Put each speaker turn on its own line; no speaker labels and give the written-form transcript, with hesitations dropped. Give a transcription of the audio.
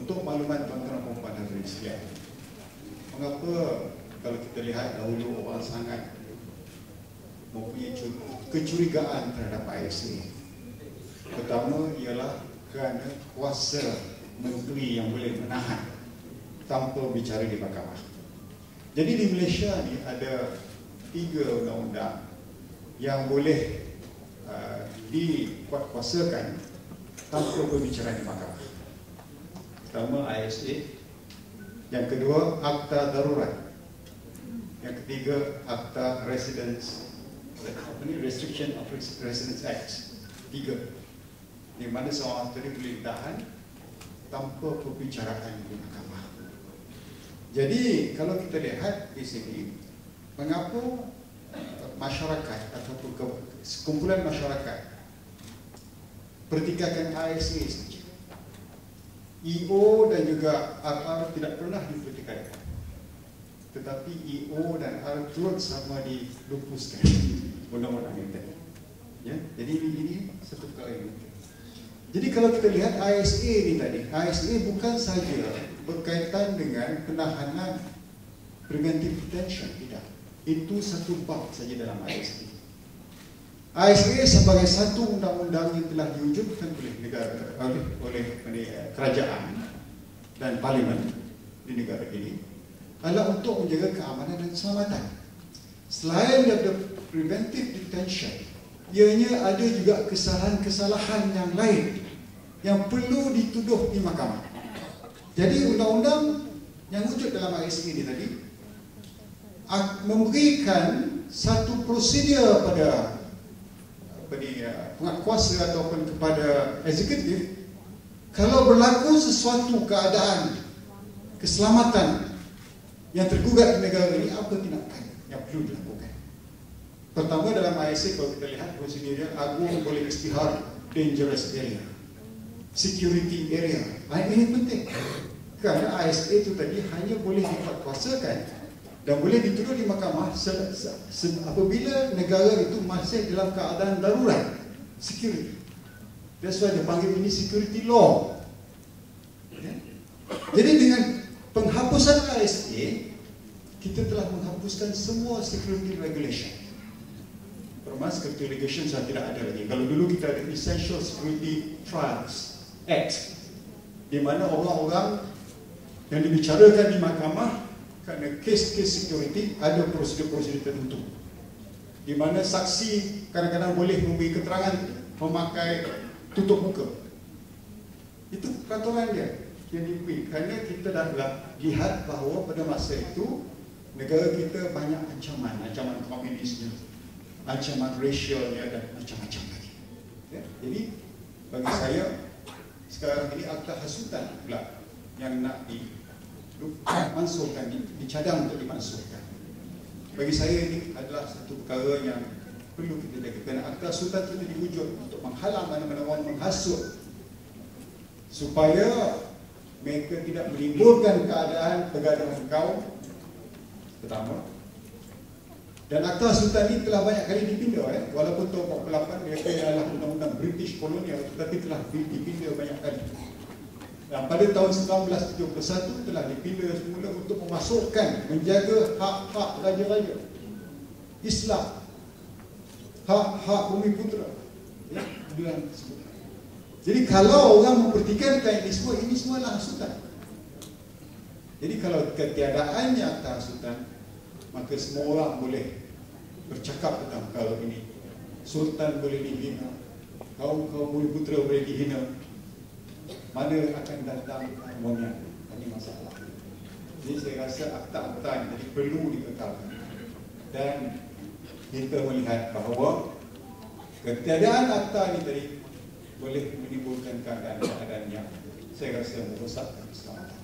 untuk makluman tuan-tuan dan puan-puan hadirin sekalian, mengapa kalau kita lihat dahulu orang sangat mempunyai kecurigaan terhadap ISA? Pertama ialah kerana kuasa menteri yang boleh menahan tanpa bicara di mahkamah. Jadi di Malaysia ni ada 3 undang-undang yang boleh dikuatkuasakan tanpa berbicara di mahkamah. Pertama ISA, yang kedua Akta Darurat, yang ketiga Akta Restriction of Residence Act. 3, di mana seorang menteri boleh ditahan tanpa perbicaraan di mahkamah. Jadi kalau kita lihat di sini, mengapa masyarakat ataupun sekumpulan masyarakat pertikaikan ISA saja, EO dan juga RR tidak pernah dipertikaikan, tetapi EO dan RR turut sama dilupuskan undang-undang ini. Ya, jadi ini satu perkara yang penting. Jadi kalau kita lihat ISA ini tadi, ISA bukan saja berkaitan dengan penahanan preventive detention, tidak. Itu satu bab saja dalam ISA. ISA sebagai satu undang-undang yang telah diwujudkan oleh negara, oleh kerajaan dan parlimen di negara ini adalah untuk menjaga keamanan dan keselamatan. Selain daripada preventive detention, ianya ada juga kesalahan-kesalahan yang lain yang perlu dituduh di mahkamah. Jadi undang-undang yang wujud dalam ISA ini tadi memberikan satu prosedur pada penguatkuasa ataupun kepada eksekutif, kalau berlaku sesuatu keadaan keselamatan yang tergugat di negara ini, apa tindakan yang perlu dilakukan. Pertama, dalam ISA kalau kita lihat prosedurnya, agung boleh isytihar dangerous area, security area. Ini penting kerana ISA itu tadi hanya boleh dikuatkuasakan dan boleh dituduh di mahkamah apabila negara itu masih dalam keadaan darurat, security. That's why dia panggil ini security law. Jadi dengan penghapusan ISA, kita telah menghapuskan semua security regulation. Perma security regulation sudah tidak ada lagi. Kalau dulu kita ada Essential Security Trials Act, di mana orang-orang yang dibicarakan di mahkamah kerana kes-kes security ada prosedur-prosedur tertentu, di mana saksi kadang-kadang boleh memberi keterangan memakai tutup muka. Itu peraturan dia yang diberi, kerana kita dah lihat bahawa pada masa itu negara kita banyak ancaman komunisnya, ancaman racialnya dan macam-macam lagi. Ya? Jadi bagi saya sekarang ini akta hasutan pula yang nak dimansuhkan, dicadang untuk dimansuhkan. Bagi saya ini adalah satu perkara yang perlu kita jaga, kerana akta hasutan itu diwujud untuk menghalang mana-mana orang menghasut supaya mereka tidak menimbulkan keadaan pergaduhan kaum pertama. Dan akta hasutan ini telah banyak kali dipinda, walaupun tahun 48 mereka adalah undang-undang British kolonial, tetapi telah dipinda banyak kali. Dan pada tahun 1971 telah dipinda semula untuk memasukkan, menjaga hak-hak raja-raja Islam, hak-hak bumi putera, ya, dalam tersebut. Jadi kalau orang mempertikaikan ini semua adalah hasutan. Jadi kalau ketiadaannya akta hasutan, maka semua orang boleh bercakap tentang perkara ini. Sultan boleh dihina, kaum-kaum bumi putera boleh dihina. Mana akan datang harmonia? Ini masalah. Jadi saya rasa akta-akta ini tadi perlu dikekalkan. Dan kita melihat bahawa ketiadaan akta ini tadi boleh menimbulkan keadaan-keadaan yang saya rasa merosakkan keselamatan.